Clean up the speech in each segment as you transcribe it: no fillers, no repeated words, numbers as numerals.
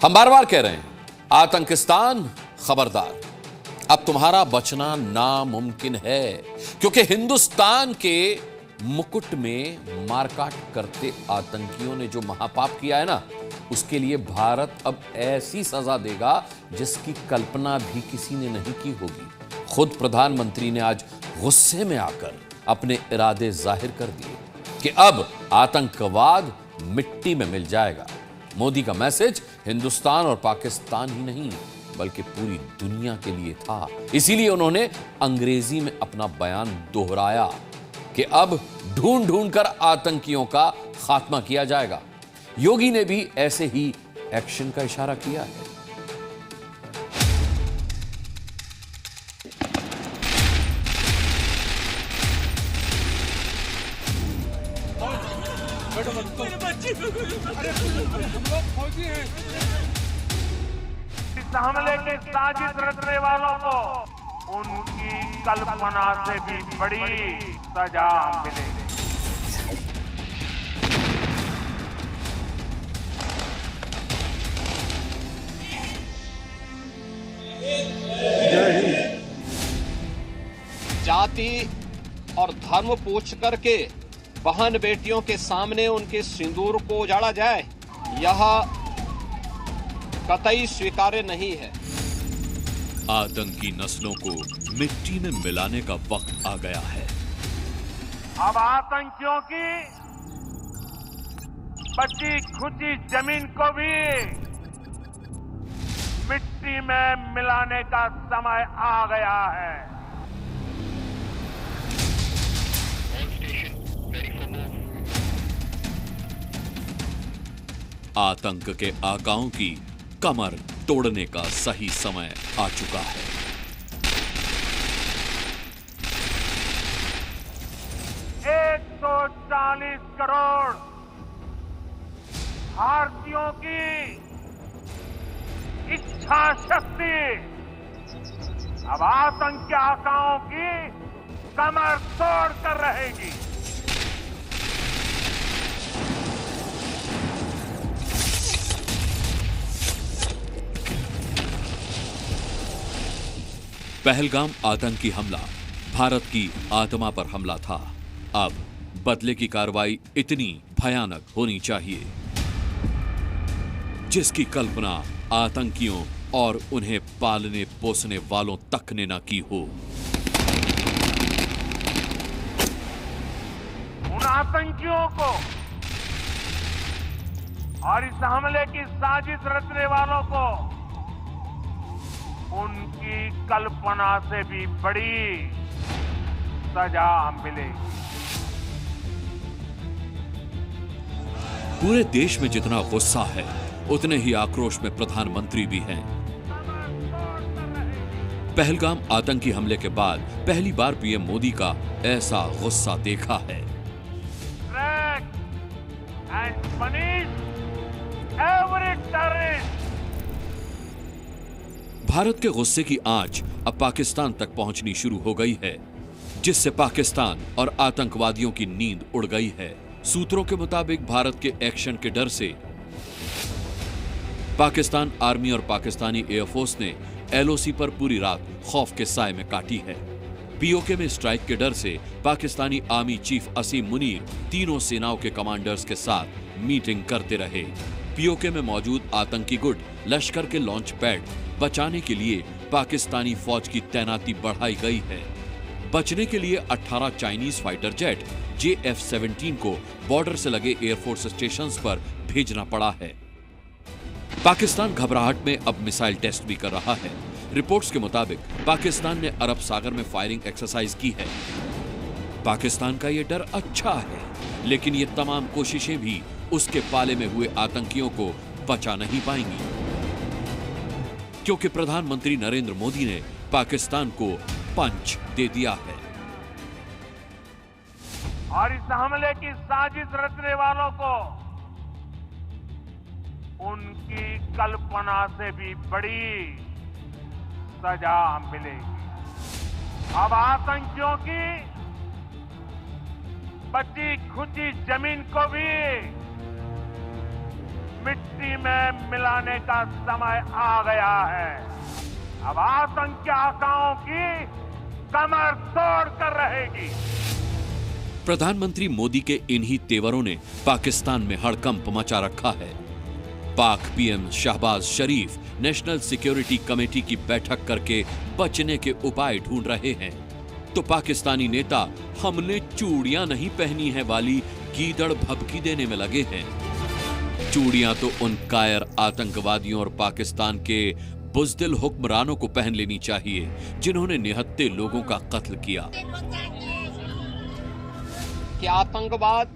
हम बार बार कह रहे हैं, आतंकिस्तान खबरदार, अब तुम्हारा बचना नामुमकिन है, क्योंकि हिंदुस्तान के मुकुट में मारकाट करते आतंकियों ने जो महापाप किया है ना, उसके लिए भारत अब ऐसी सजा देगा जिसकी कल्पना भी किसी ने नहीं की होगी। खुद प्रधानमंत्री ने आज गुस्से में आकर अपने इरादे जाहिर कर दिए कि अब आतंकवाद मिट्टी में मिल जाएगा। मोदी का मैसेज हिंदुस्तान और पाकिस्तान ही नहीं बल्कि पूरी दुनिया के लिए था। इसीलिए उन्होंने अंग्रेजी में अपना बयान दोहराया कि अब ढूंढ ढूंढ कर आतंकियों का खात्मा किया जाएगा। योगी ने भी ऐसे ही एक्शन का इशारा किया है। इस हमले की साजिश रचने वालों को उनकी कल्पना से भी बड़ी सजा मिलेगी। जाति और धर्म पूछ करके बहन बेटियों के सामने उनके सिंदूर को उजाड़ा जाए, यह कतई स्वीकार्य नहीं है। आतंकी नस्लों को मिट्टी में मिलाने का वक्त आ गया है। अब आतंकियों की बची खुची जमीन को भी मिट्टी में मिलाने का समय आ गया है। आतंक के आकाओं की कमर तोड़ने का सही समय आ चुका है। $140 करोड़ भारतीयों की इच्छा शक्ति अब आतंकी आकाओं की कमर तोड़ कर रहेगी। पहलगाम आतंकी हमला भारत की आत्मा पर हमला था। अब बदले की कार्रवाई इतनी भयानक होनी चाहिए जिसकी कल्पना आतंकियों और उन्हें पालने पोसने वालों तक ने न की हो। उन आतंकियों को और इस हमले की साजिश रचने वालों को उनकी कल्पना से भी बड़ी सजा मिलेगी। पूरे देश में जितना गुस्सा है उतने ही आक्रोश में प्रधानमंत्री भी हैं। पहलगाम आतंकी हमले के बाद पहली बार पीएम मोदी का ऐसा गुस्सा देखा है। Track and punish every terrorist. Bharat के गुस्से की आंच अब पाकिस्तान तक पहुंचनी शुरू हो गई है, जिससे पाकिस्तान और आतंकवादियों की नींद उड़ गई है। सूत्रों के मुताबिक भारत के एक्शन के डर से पाकिस्तान आर्मी और पाकिस्तानी एयरफोर्स ने एलओसी पर पूरी रात खौफ के साए में काटी है। पीओके में स्ट्राइक के डर से पाकिस्तानी आर्मी चीफ असीम मुनीर तीनों सेनाओं के कमांडर्स के साथ मीटिंग करते रहे। पीओके में मौजूद आतंकी गुट लश्कर के लॉन्च पैड बचाने के लिए पाकिस्तानी फौज की तैनाती बढ़ाई गई है। बचने के लिए 18 चाइनीज फाइटर जेट JF-17 को बॉर्डर से लगे एयरफोर्स स्टेशंस पर भेजना पड़ा है। पाकिस्तान घबराहट में अब मिसाइल टेस्ट भी कर रहा है। रिपोर्ट्स के मुताबिक पाकिस्तान ने अरब सागर में फायरिंग एक्सरसाइज की है। पाकिस्तान का यह डर अच्छा है, लेकिन ये तमाम कोशिशें भी उसके पाले में हुए आतंकियों को बचा नहीं पाएंगी, क्योंकि प्रधानमंत्री नरेंद्र मोदी ने पाकिस्तान को पंच दे दिया है। और इस हमले की साजिश रचने वालों को उनकी कल्पना से भी बड़ी सजा मिलेगी। अब आतंकियों की बची खुची जमीन को भी मिट्टी में मिलाने का समय आ गया है। अब आतंक के आकाओं की कमर तोड़ कर रहेगी। प्रधानमंत्री मोदी के इन्हीं तेवरों ने पाकिस्तान में हड़कंप मचा रखा है। पाक पीएम शहबाज शरीफ नेशनल सिक्योरिटी कमेटी की बैठक करके बचने के उपाय ढूंढ रहे हैं, तो पाकिस्तानी नेता हमने चूड़ियां नहीं पहनी है वाली गीदड़ भभकी देने में लगे हैं। चूड़ियां तो उन कायर आतंकवादियों और पाकिस्तान के बुज़दिल हुक्मरानों को पहन लेनी चाहिए जिन्होंने निहत्थे लोगों का कत्ल किया। कि आतंकवाद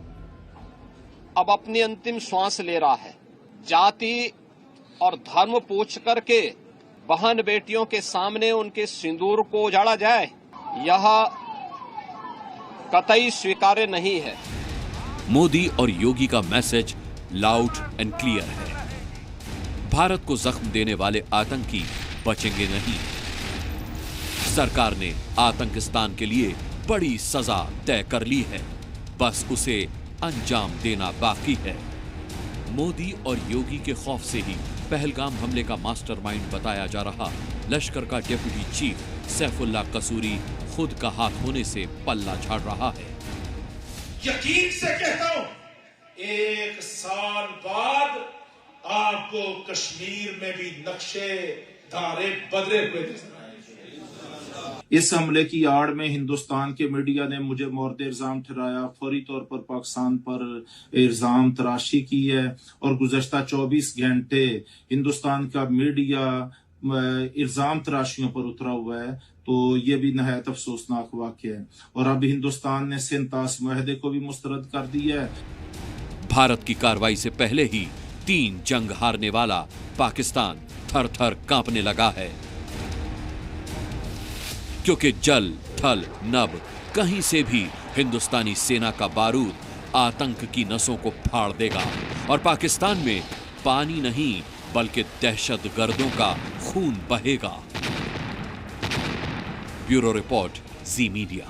अब अपनी अंतिम श्वास ले रहा है। जाति और धर्म पूछ करके बहन बेटियों के सामने उनके सिंदूर को उजाड़ा जाए, यह कतई स्वीकार्य नहीं है। मोदी और योगी का मैसेज लाउड एंड क्लियर है। भारत को जख्म देने वाले आतंकी बचेंगे नहीं। सरकार ने आतंकिस्तान के लिए बड़ी सजा तय कर ली है, बस उसे अंजाम देना बाकी है। मोदी और योगी के खौफ से ही पहलगाम हमले का मास्टरमाइंड बताया जा रहा लश्कर का डिप्टी चीफ सैफुल्लाह कसूरी खुद का हाथ होने से पल्ला झाड़ रहा है। यकीन से कहता हूं, 1 साल बाद आपको कश्मीर में भी नक्शे धारे बदले हुए नजर आएंगे। इस हमले की आड़ में हिंदुस्तान के मीडिया ने मुझे मोर्द इल्जाम ठहराया, फौरी तौर पर पाकिस्तान पर इल्जाम तराशी की है और गुज़श्ता 24 घंटे हिंदुस्तान का मीडिया इल्जाम तराशियों पर उतरा हुआ है, तो ये भी नहायत अफसोसनाक वाक़या है। और अब हिंदुस्तान ने सिंतास मुआहदे को भी मुस्तरद कर दिया है। भारत की कार्रवाई से पहले ही 3 जंग हारने वाला पाकिस्तान थर थर कांपने लगा है, क्योंकि जल थल नभ कहीं से भी हिंदुस्तानी सेना का बारूद आतंक की नसों को फाड़ देगा और पाकिस्तान में पानी नहीं बल्कि दहशतगर्दों का खून बहेगा। ब्यूरो रिपोर्ट, जी मीडिया।